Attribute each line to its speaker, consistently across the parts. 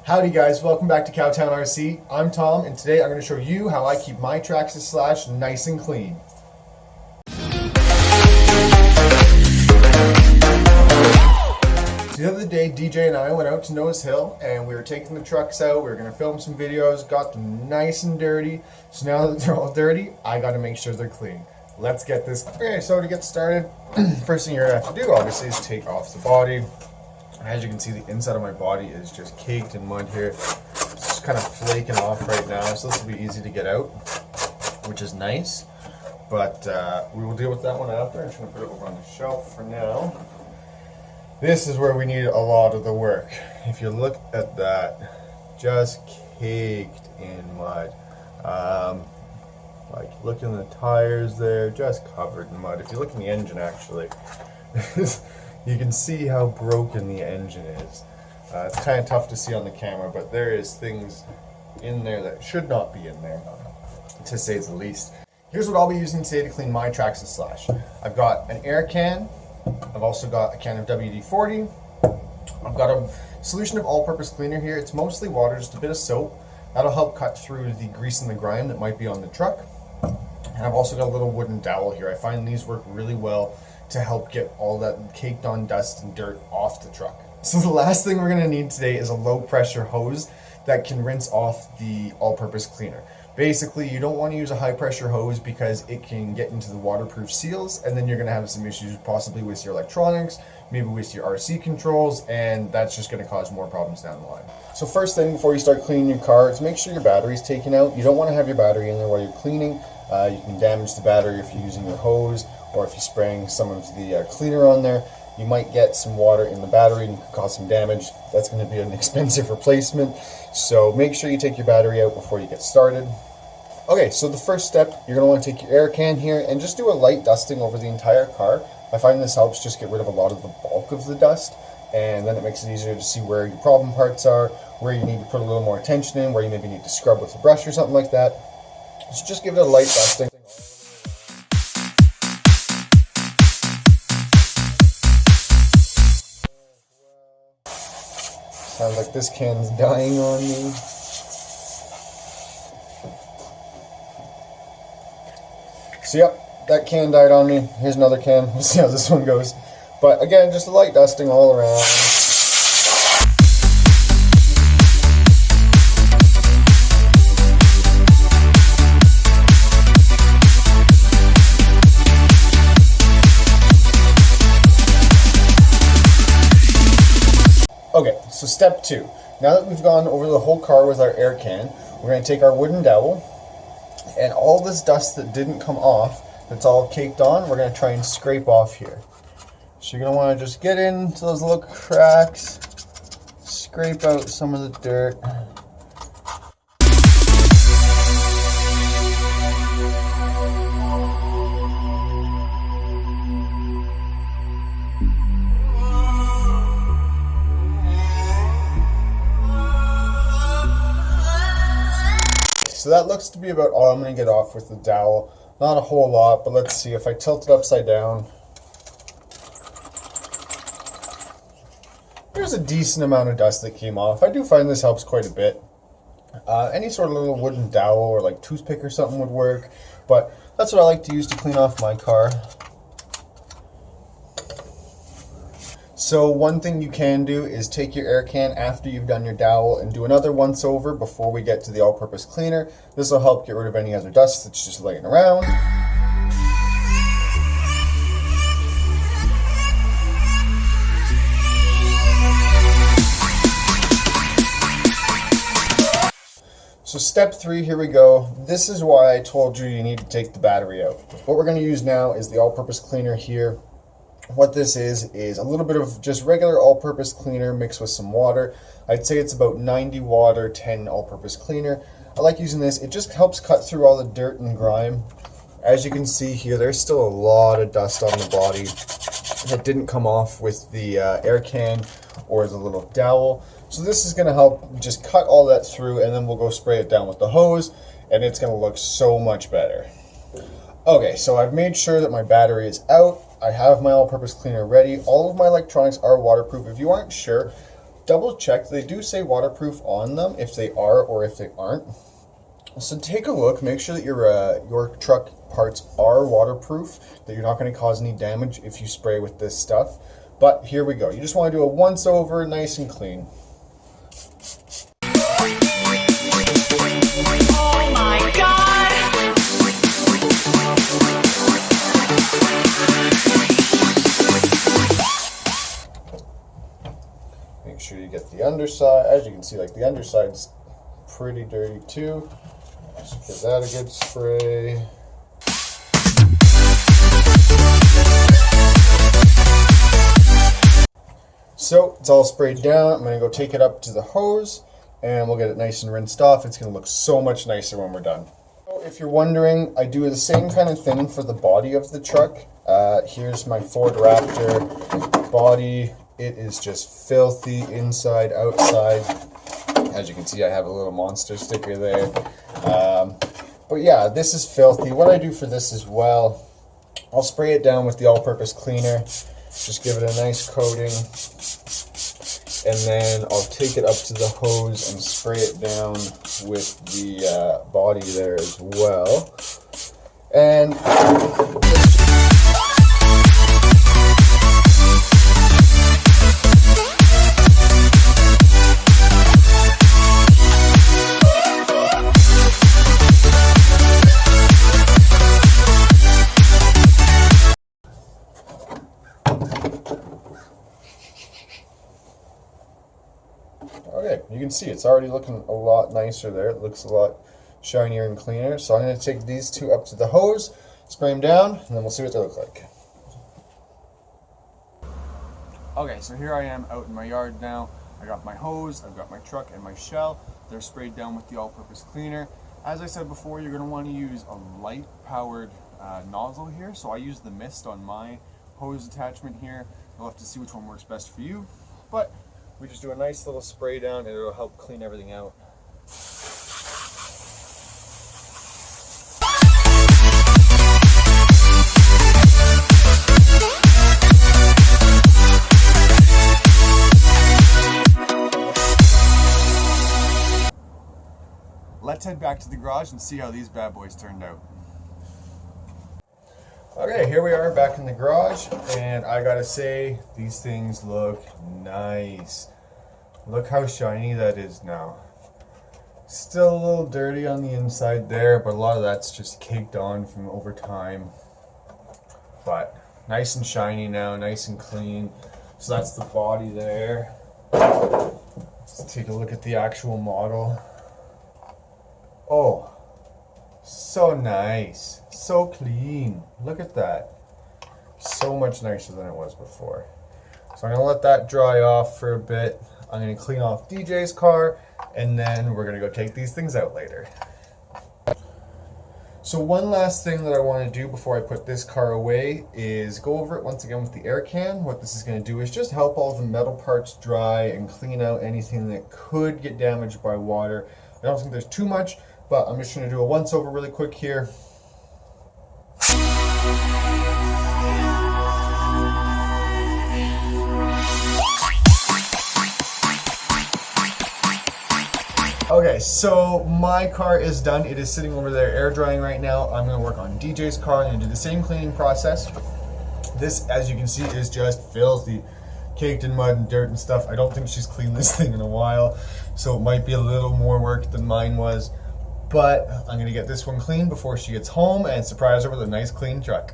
Speaker 1: Howdy guys, welcome back to CowtownRC. I'm Tom, and today I'm going to show you how I keep my Traxxas Slash nice and clean. The other day, DJ and I went out to Noah's Hill, and we were taking the trucks out. We were going to film some videos, got them nice and dirty. So now that they're all dirty, I got to make sure they're clean. Let's get this. Okay, so to get started, first thing you're going to have to do, obviously, is take off the body. As you can see, the inside of my body is just caked in mud here. It's just kind of flaking off right now, so this will be easy to get out, which is nice. But we will deal with that one after. I'm just going to put it over on the shelf for now. This is where we need a lot of the work. If you look at that, just caked in mud. Like, look in the tires there, just covered in mud. If you look in the engine, actually, you can see how broken the engine is. It's kind of tough to see on the camera, but there is things in there that should not be in there, to say the least. Here's what I'll be using today to clean my Traxxas Slash. I've got an air can. I've also got a can of WD-40. I've got a solution of all-purpose cleaner here. It's mostly water, just a bit of soap. That'll help cut through the grease and the grime that might be on the truck. And I've also got a little wooden dowel here. I find these work really well to help get all that caked on dust and dirt off the truck. So the last thing we're going to need today is a low pressure hose that can rinse off the all-purpose cleaner. Basically, you don't want to use a high pressure hose because it can get into the waterproof seals, and then you're going to have some issues possibly with your electronics, maybe with your RC controls, and that's just going to cause more problems down the line. So first thing before you start cleaning your car is make sure your battery's taken out. You don't want to have your battery in there while you're cleaning. You can damage the battery if you're using your hose, or if you're spraying some of the cleaner on there. You might get some water in the battery and cause some damage. That's going to be an expensive replacement. So make sure you take your battery out before you get started. Okay, so the first step, you're going to want to take your air can here and just do a light dusting over the entire car. I find this helps just get rid of a lot of the bulk of the dust, and then it makes it easier to see where your problem parts are, where you need to put a little more attention in, where you maybe need to scrub with a brush or something like that. So just give it a light dusting. Sounds like this can's dying on me. So yep, that can died on me. Here's another can. We'll see how this one goes. But again, just a light dusting all around. Okay, so step 2. Now that we've gone over the whole car with our air can, we're going to take our wooden dowel, and all this dust that didn't come off, that's all caked on, we're going to try and scrape off here. So you're going to want to just get into those little cracks, scrape out some of the dirt. So that looks to be about all I'm going to get off with the dowel. Not a whole lot, but let's see. If I tilt it upside down, there's a decent amount of dust that came off. I do find this helps quite a bit. Any sort of little wooden dowel or like toothpick or something would work, but that's what I like to use to clean off my car. So one thing you can do is take your air can after you've done your dowel and do another once over before we get to the all-purpose cleaner. This will help get rid of any other dust that's just laying around. So step 3, here we go. This is why I told you you need to take the battery out. What we're going to use now is the all-purpose cleaner here. What this is a little bit of just regular all-purpose cleaner mixed with some water. I'd say it's about 90 water, 10 all-purpose cleaner. I like using this. It just helps cut through all the dirt and grime. As you can see here, there's still a lot of dust on the body that didn't come off with the air can or the little dowel. So this is going to help just cut all that through, and then we'll go spray it down with the hose, and it's going to look so much better. Okay, so I've made sure that my battery is out. I have my all-purpose cleaner ready. All of my electronics are waterproof. If you aren't sure, double checked. They do say waterproof on them if they are or if they aren't. So take a look, make sure that your truck parts are waterproof, that you're not going to cause any damage if you spray with this stuff. But here we go. You just want to do a once over, nice and clean.
Speaker 2: Oh my God!
Speaker 1: Make sure you get the underside. As you can see, like the underside's pretty dirty too. Just give that a good spray. So it's all sprayed down. I'm gonna go take it up to the hose and we'll get it nice and rinsed off. It's gonna look so much nicer when we're done. So if you're wondering, I do the same kind of thing for the body of the truck. Here's my Ford Raptor body. It is just filthy inside, outside. As you can see, I have a little monster sticker there. But yeah, this is filthy. What I do for this as well, I'll spray it down with the all-purpose cleaner. Just give it a nice coating. And then I'll take it up to the hose and spray it down with the body there as well. And okay, you can see it's already looking a lot nicer there. It looks a lot shinier and cleaner. So I'm going to take these two up to the hose, spray them down, and then we'll see what they look like.
Speaker 3: Okay, so here I am out in my yard now. I got my hose, I've got my truck and my shell. They're sprayed down with the all-purpose cleaner. As I said before, you're going to want to use a light-powered nozzle here. So I use the mist on my hose attachment here. You'll have to see which one works best for you. But we just do a nice little spray down and it'll help clean everything out. Let's head back to the garage and see how these bad boys turned out.
Speaker 1: Okay, here we are back in the garage, and I gotta say, these things look nice. Look how shiny that is now. Still a little dirty on the inside there, but a lot of that's just caked on from over time. But nice and shiny now, nice and clean. So that's the body there. Let's take a look at the actual model. Oh, so nice, so clean. Look at that. So much nicer than it was before. So I'm gonna let that dry off for a bit. I'm gonna clean off DJ's car, and then we're gonna go take these things out later. So one last thing that I want to do before I put this car away is go over it once again with the air can. What this is going to do is just help all the metal parts dry and clean out anything that could get damaged by water. I don't think there's too much, but I'm just going to do a once over really quick here. Okay, so my car is done. It is sitting over there air drying right now. I'm gonna work on DJ's car. I'm gonna do the same cleaning process. This, as you can see, is just filthy, caked in mud and dirt and stuff. I don't think she's cleaned this thing in a while, so it might be a little more work than mine was. But I'm gonna get this one clean before she gets home and surprise her with a nice clean truck.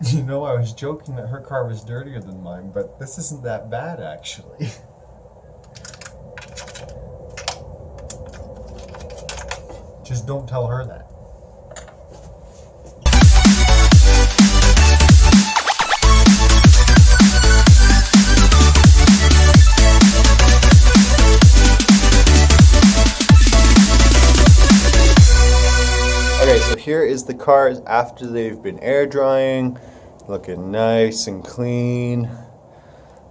Speaker 1: You know, I was joking that her car was dirtier than mine, but this isn't that bad, actually. Just don't tell her that. Okay, so here is the cars after they've been air drying. Looking nice and clean.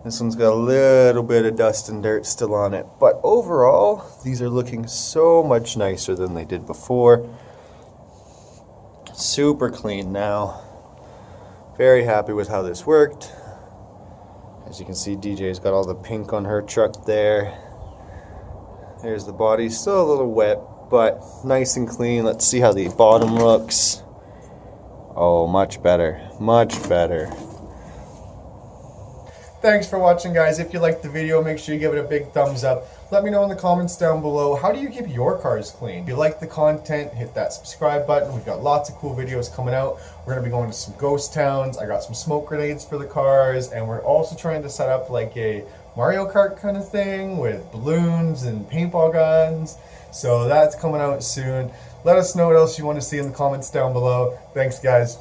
Speaker 1: This one's got a little bit of dust and dirt still on it. But overall, these are looking so much nicer than they did before. Super clean now. Very happy with how this worked. As you can see, DJ's got all the pink on her truck there. There's the body, still a little wet, but nice and clean. Let's see how the bottom looks. Oh, much better, much better. Thanks for watching, guys. If you liked the video, make sure you give it a big thumbs up. Let me know in the comments down below, how do you keep your cars clean? If you like the content, hit that subscribe button. We've got lots of cool videos coming out. We're gonna be going to some ghost towns. I got some smoke grenades for the cars, and we're also trying to set up like a Mario Kart kind of thing with balloons and paintball guns. So that's coming out soon. Let us know what else you want to see in the comments down below. Thanks, guys.